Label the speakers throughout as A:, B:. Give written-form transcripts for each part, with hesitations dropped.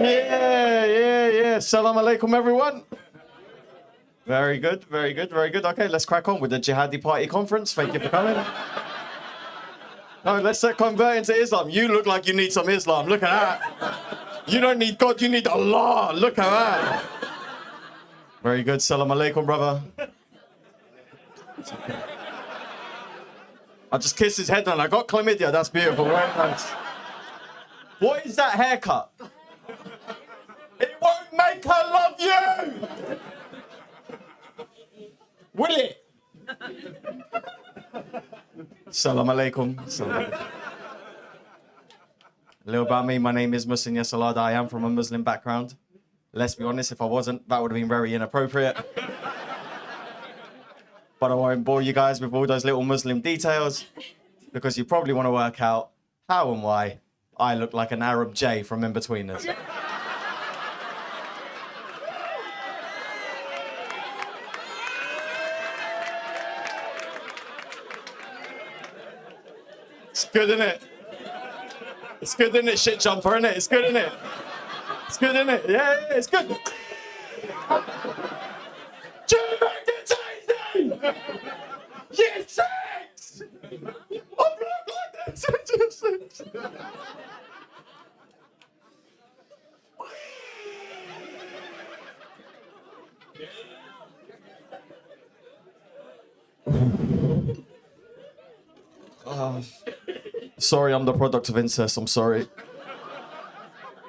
A: Yeah. Salam alaikum, everyone. Very good. Okay, let's crack on with the Jihadi Party Conference. Thank you for coming. No, let's convert into Islam. You look like you need some Islam. Look at that. You don't need God, you need Allah. Look at that. Very good. Salam alaikum, brother. I just kissed his head and I got chlamydia. That's beautiful, right? Nice. What is that haircut? It won't make her love you! Will it? Salam alaikum. A little about me. My name is Mohsin Yesilada. I am from a Muslim background. Let's be honest, if I wasn't, that would have been very inappropriate. But I won't bore you guys with all those little Muslim details because you probably want to work out how and why I look like an Arab J from In-Betweeners. It's good, isn't it? It's good, isn't it, shit jumper, isn't it? It's good, isn't it? It's good, isn't it? Yeah, it's good. Yes, sex! I'm like this. Sorry, I'm the product of incest. I'm sorry.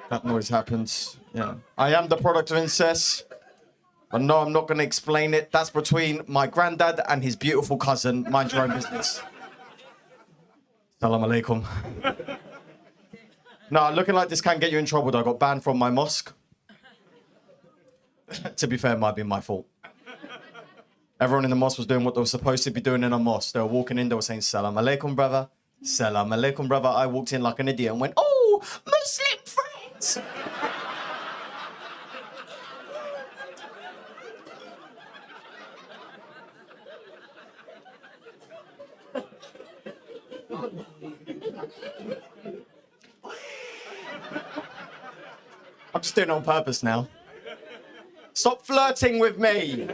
A: That noise happens. Yeah. I am the product of incest. But no, I'm not going to explain it. That's between my granddad and his beautiful cousin. Mind your own business. Salam alaikum. No, looking like this can get you in trouble, though. I got banned from my mosque. To be fair, it might be my fault. Everyone in the mosque was doing what they were supposed to be doing in a mosque. They were walking in, they were saying, Salam alaikum, brother. Salam alaikum, brother. I walked in like an idiot and went, oh, Muslim friends. I'm just doing it on purpose now. Stop flirting with me.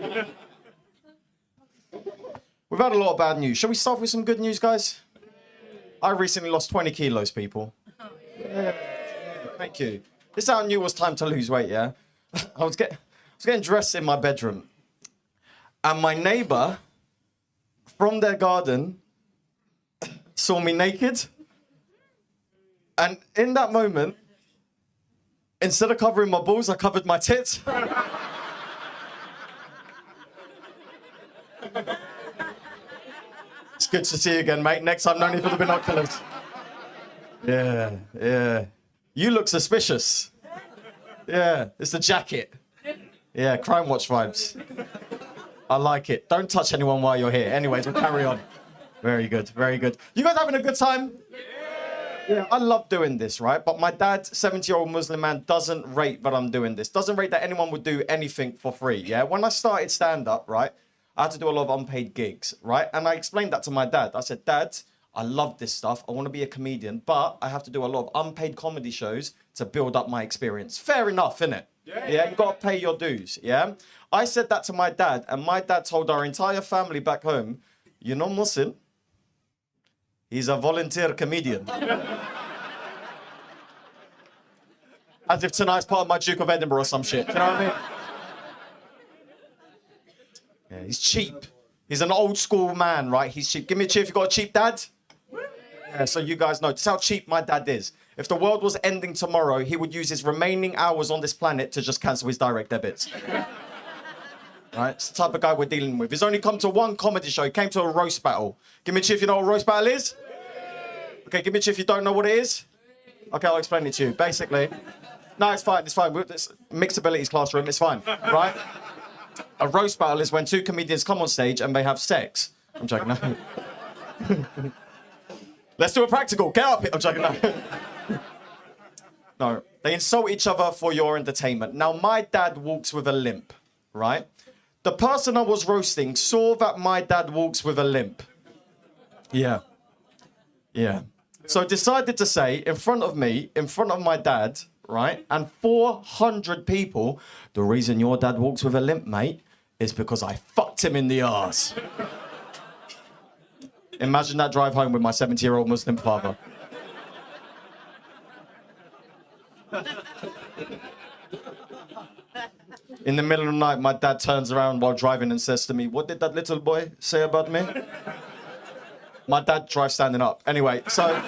A: We've had a lot of bad news. Shall we start with some good news, guys? I recently lost 20 kilos, people. Yeah, thank you. This is how I knew it was time to lose weight, yeah? I was getting dressed in my bedroom. And my neighbor from their garden saw me naked. And in that moment, instead of covering my balls, I covered my tits. It's good to see you again, mate. Next time, no need for the binoculars. Yeah. You look suspicious. Yeah, it's the jacket. Yeah, Crime Watch vibes. I like it. Don't touch anyone while you're here. Anyways, we'll carry on. Very good. You guys having a good time? Yeah, I love doing this, right? But my dad, 70-year-old Muslim man, doesn't rate that I'm doing this. Doesn't rate that anyone would do anything for free, yeah? When I started stand-up, right, I had to do a lot of unpaid gigs, right? And I explained that to my dad. I said, Dad, I love this stuff. I want to be a comedian, but I have to do a lot of unpaid comedy shows to build up my experience. Fair enough, innit? Yeah, you got to pay your dues, yeah? I said that to my dad, and my dad told our entire family back home, you know Mohsin? He's a volunteer comedian. As if tonight's part of my Duke of Edinburgh or some shit. Do you know what I mean? Yeah, he's cheap. He's an old school man, right? He's cheap. Give me a cheer if you got a cheap dad. Yeah, so you guys know just how cheap my dad is. If the world was ending tomorrow, he would use his remaining hours on this planet to just cancel his direct debits. Right? It's the type of guy we're dealing with. He's only come to one comedy show. He came to a roast battle. Give me a cheer if you know what a roast battle is. Okay, give me a cheer if you don't know what it is. Okay, I'll explain it to you. Basically, no, it's fine. It's mixed abilities classroom. It's fine, right? A roast battle is when two comedians come on stage and they have sex. I'm joking. No. Let's do a practical. Get up here. I'm joking. No. No, they insult each other for your entertainment. Now, my dad walks with a limp, right? The person I was roasting saw that my dad walks with a limp. Yeah. So decided to say in front of me, in front of my dad, right? And 400 people, the reason your dad walks with a limp, mate, is because I fucked him in the arse. Imagine that drive home with my 70-year-old Muslim father. In the middle of the night, my dad turns around while driving and says to me, "What did that little boy say about me?" My dad drives standing up. Anyway, so...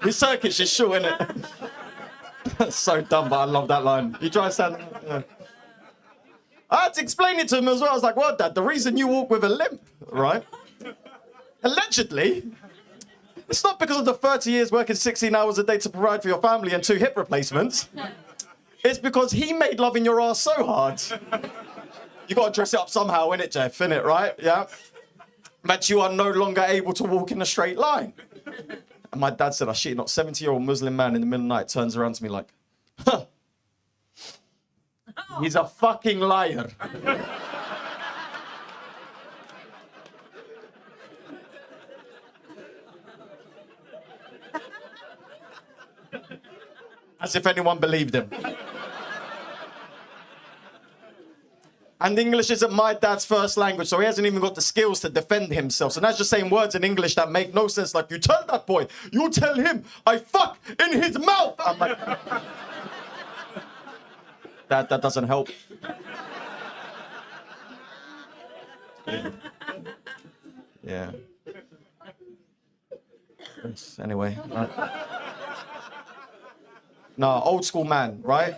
A: His Turkish is short, isn't it? That's so dumb, but I love that line. He drives standing up. Yeah. I had to explain it to him as well. I was like, "Well, Dad, the reason you walk with a limp, right? Allegedly, it's not because of the 30 years working 16 hours a day to provide for your family and 2 hip replacements. It's because he made loving your ass so hard. You got to dress it up somehow, innit, Jeff? Innit, right? Yeah. That you are no longer able to walk in a straight line." And my dad said, "I shit you not, 70-year-old Muslim man in the middle of the night turns around to me like, huh. He's a fucking liar." As if anyone believed him. And English isn't my dad's first language, so he hasn't even got the skills to defend himself. So now he's just saying words in English that make no sense, like, "You tell that boy, you tell him, I fuck in his mouth." I'm like, Dad, that doesn't help. Yeah. Yes, anyway. No, old school man, right?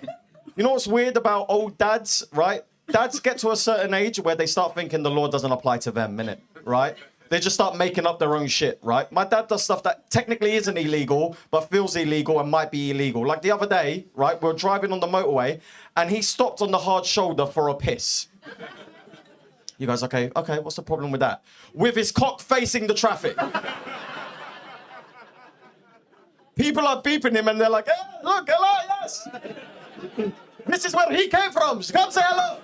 A: You know what's weird about old dads, right? Dads get to a certain age where they start thinking the law doesn't apply to them, innit? Right? They just start making up their own shit, right? My dad does stuff that technically isn't illegal, but feels illegal and might be illegal. Like the other day, right, we were driving on the motorway, and he stopped on the hard shoulder for a piss. You guys, okay, what's the problem with that? With his cock facing the traffic. People are beeping him, and they're like, "Hey, look, hello, yes. This is where he came from. Come say hello.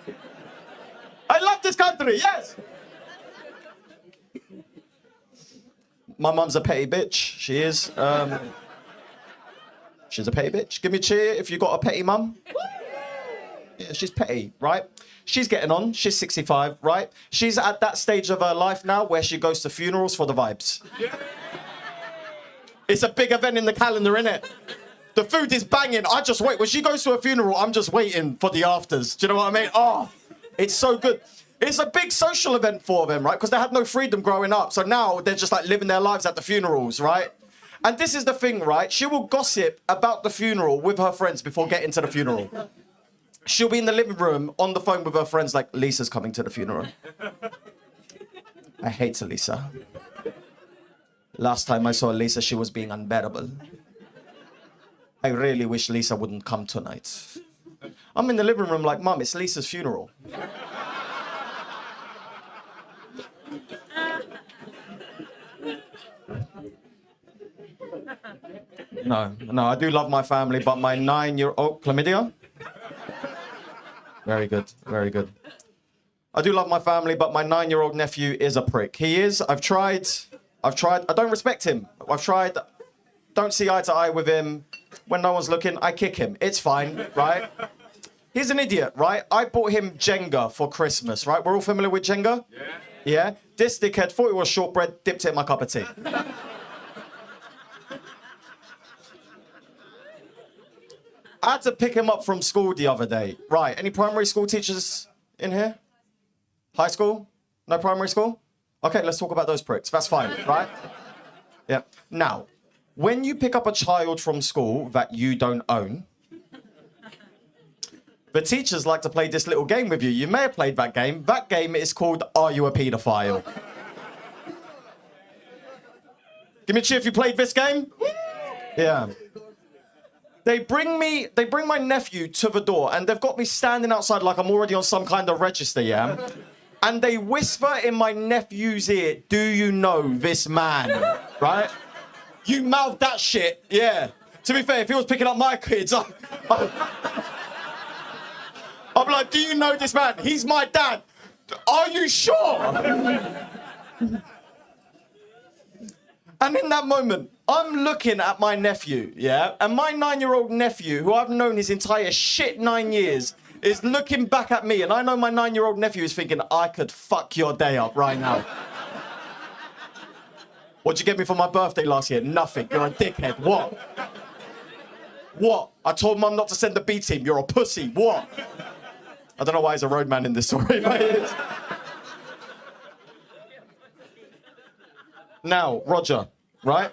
A: I love this country, yes." My mum's a petty bitch. She is. She's a petty bitch. Give me a cheer if you got a petty mum. Yeah, she's petty, right? She's getting on. She's 65, right? She's at that stage of her life now where she goes to funerals for the vibes. It's a big event in the calendar, innit? The food is banging. I just wait. When she goes to a funeral, I'm just waiting for the afters. Do you know what I mean? Oh, it's so good. It's a big social event for them, right? Because they had no freedom growing up. So now they're just like living their lives at the funerals, right? And this is the thing, right? She will gossip about the funeral with her friends before getting to the funeral. She'll be in the living room on the phone with her friends like, "Lisa's coming to the funeral. I hate Lisa. Last time I saw Lisa, she was being unbearable. I really wish Lisa wouldn't come tonight." I'm in the living room like, "Mum, it's Lisa's funeral." No, I do love my family, but my 9-year-old... Chlamydia? Very good, very good. I do love my family, but my 9-year-old nephew is a prick. He is. I've tried. I don't respect him. I've tried. Don't see eye to eye with him. When no one's looking, I kick him. It's fine, right? He's an idiot, right? I bought him Jenga for Christmas, right? We're all familiar with Jenga? Yeah. Yeah? This dickhead thought it was shortbread, dipped it in my cup of tea. I had to pick him up from school the other day. Right, any primary school teachers in here? High school? No primary school? Okay, let's talk about those pricks. That's fine, right? Yeah. Now, when you pick up a child from school that you don't own, the teachers like to play this little game with you. You may have played that game. That game is called Are You a Pedophile? Give me a cheer if you played this game. Yeah. They bring my nephew to the door, and they've got me standing outside like I'm already on some kind of register, yeah? And they whisper in my nephew's ear, "Do you know this man?" Right? You mouth that shit, yeah. To be fair, if he was picking up my kids, I'm like, "Do you know this man? He's my dad. Are you sure?" And in that moment, I'm looking at my nephew, yeah? And my 9-year-old nephew, who I've known his entire shit 9 years, is looking back at me. And I know my 9-year-old nephew is thinking, I could fuck your day up right now. What'd you get me for my birthday last year? Nothing. You're a dickhead. What? What? I told mum not to send the B team. You're a pussy. What? I don't know why he's a roadman in this story, but he is. Now, Roger, right?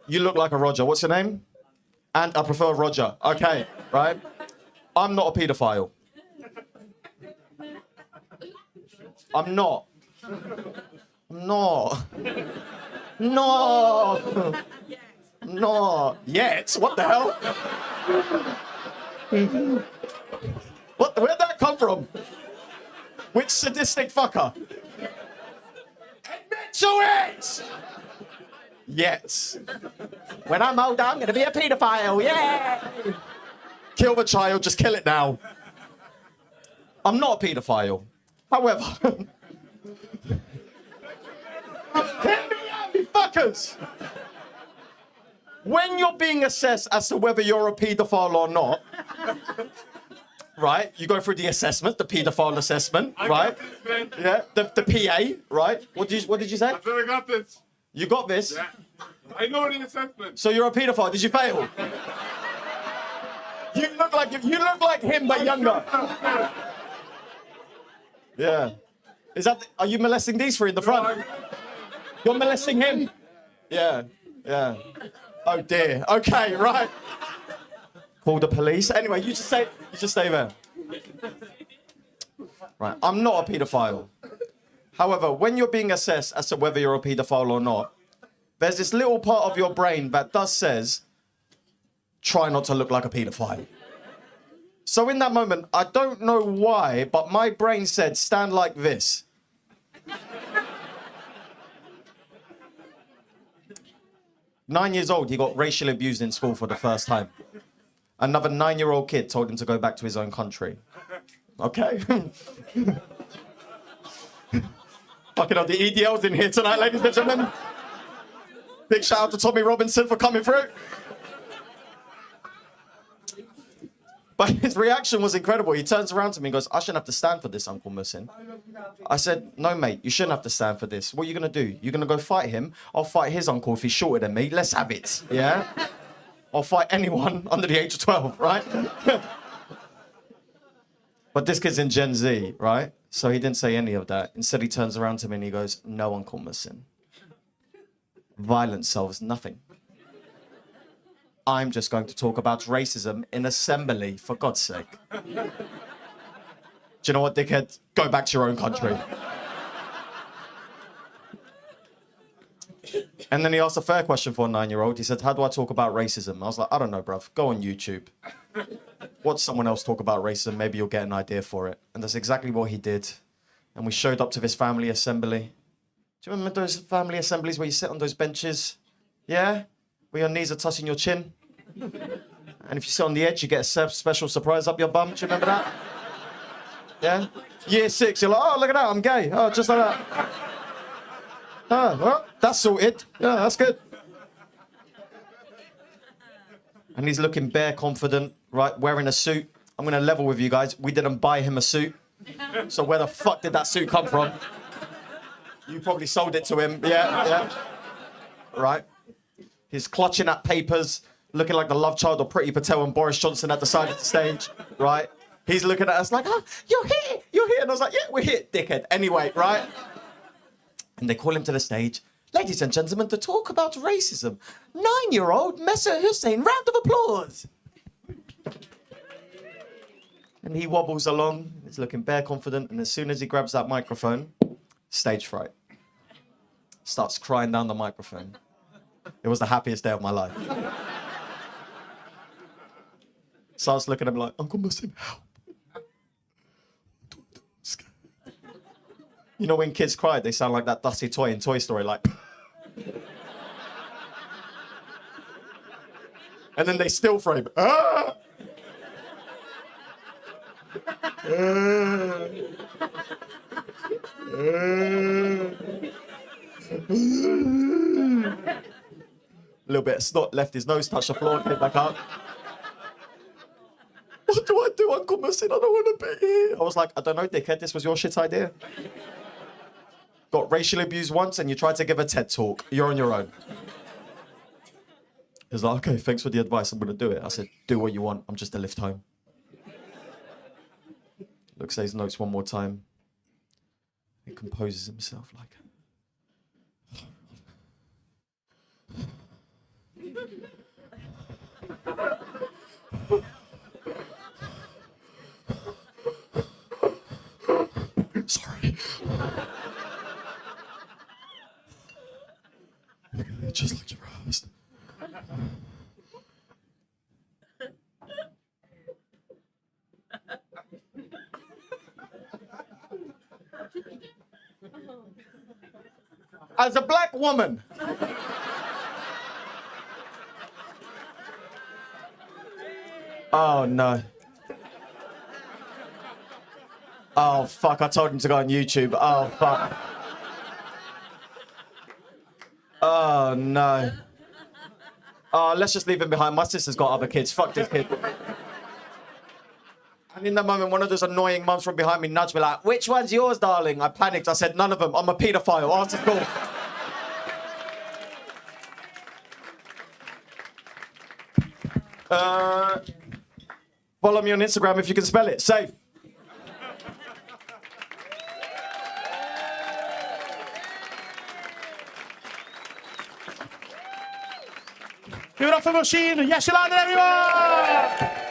A: You look like a Roger. What's your name? And I prefer Roger. Okay, right? I'm not a paedophile. I'm not. I'm not. No. No. Yet? What the hell? What? Where'd that come from? Which sadistic fucker? Admit to it! Yes. When I'm older, I'm gonna be a paedophile. Yeah. Kill the child. Just kill it now. I'm not a paedophile. However, hit me up, you fuckers. When you're being assessed as to whether you're a paedophile or not, right? You go through the assessment, the paedophile assessment, right? Yeah, the PA, right? What did you say?
B: I said I got this.
A: You got this?
B: Yeah. I know the assessment.
A: So you're a paedophile. Did you fail? You look like him, but younger. Yeah. Are you molesting these three in the front? You're molesting him? Yeah, yeah. Oh dear. Okay, right. Call the police. Anyway, you just stay there. Right, I'm not a paedophile. However, when you're being assessed as to whether you're a paedophile or not, there's this little part of your brain that says, try not to look like a paedophile. So in that moment, I don't know why, but my brain said, stand like this. 9 years old, he got racially abused in school for the first time. Another 9-year-old kid told him to go back to his own country. Okay? Fucking hell, the EDL's in here tonight, ladies and gentlemen. Big shout out to Tommy Robinson for coming through. But his reaction was incredible. He turns around to me and goes, I shouldn't have to stand for this, Uncle Mohsin. I said, no, mate, you shouldn't have to stand for this. What are you going to do? You're going to go fight him? I'll fight his uncle if he's shorter than me. Let's have it, yeah? I'll fight anyone under the age of 12, right? But this kid's in Gen Z, right? So he didn't say any of that. Instead, he turns around to me and he goes, no, Uncle Mohsin. Violence solves nothing. I'm just going to talk about racism in assembly, for God's sake. Do you know what, dickhead? Go back to your own country. And then he asked a fair question for a 9-year-old. He said, how do I talk about racism? I was like, I don't know, bruv. Go on YouTube. Watch someone else talk about racism. Maybe you'll get an idea for it. And that's exactly what he did. And we showed up to this family assembly. Do you remember those family assemblies where you sit on those benches? Yeah? Where your knees are touching your chin? And if you sit on the edge, you get a special surprise up your bum. Do you remember that? Yeah? Year 6, you're like, oh, look at that, I'm gay. Oh, just like that. Oh, well, that's sorted. Yeah, that's good. And he's looking bare confident, right, wearing a suit. I'm going to level with you guys. We didn't buy him a suit. So where the fuck did that suit come from? You probably sold it to him. Yeah, yeah. Right. He's clutching at papers, looking like the love child of Priti Patel and Boris Johnson at the side of the stage, right? He's looking at us like, oh, you're here, you're here. And I was like, yeah, we're here, dickhead. Anyway, right? And they call him to the stage. Ladies and gentlemen, to talk about racism, 9-year-old Messer Hussein, round of applause. And he wobbles along, he's looking bare confident, and as soon as he grabs that microphone, stage fright. Starts crying down the microphone. It was the happiest day of my life. Starts looking at me like, Uncle Mohsin, help. You know when kids cry, they sound like that dusty toy in Toy Story, like... And then they still frame. Ah! A little bit of snot left his nose, touched the floor, came back out. What do I do, Uncle Mohsin? I don't want to be here. I was like, I don't know, dickhead, this was your shit idea. Got racially abused once and you tried to give a TED talk. You're on your own. He was like, okay, thanks for the advice, I'm going to do it. I said, do what you want, I'm just a lift home. Looks at his notes one more time. He composes himself like... Sorry. Just like you rehearsed. As a black woman, oh no. Oh fuck, I told him to go on YouTube. Oh fuck. Oh no. Oh, let's just leave him behind. My sister's got other kids. Fuck this kid. And in that moment, one of those annoying mums from behind me nudged me like, which one's yours, darling? I panicked. I said, none of them. I'm a pedophile. After school. Follow me on Instagram if you can spell it. Safe.
C: Give it up for Mohsin. Yesilada, everyone!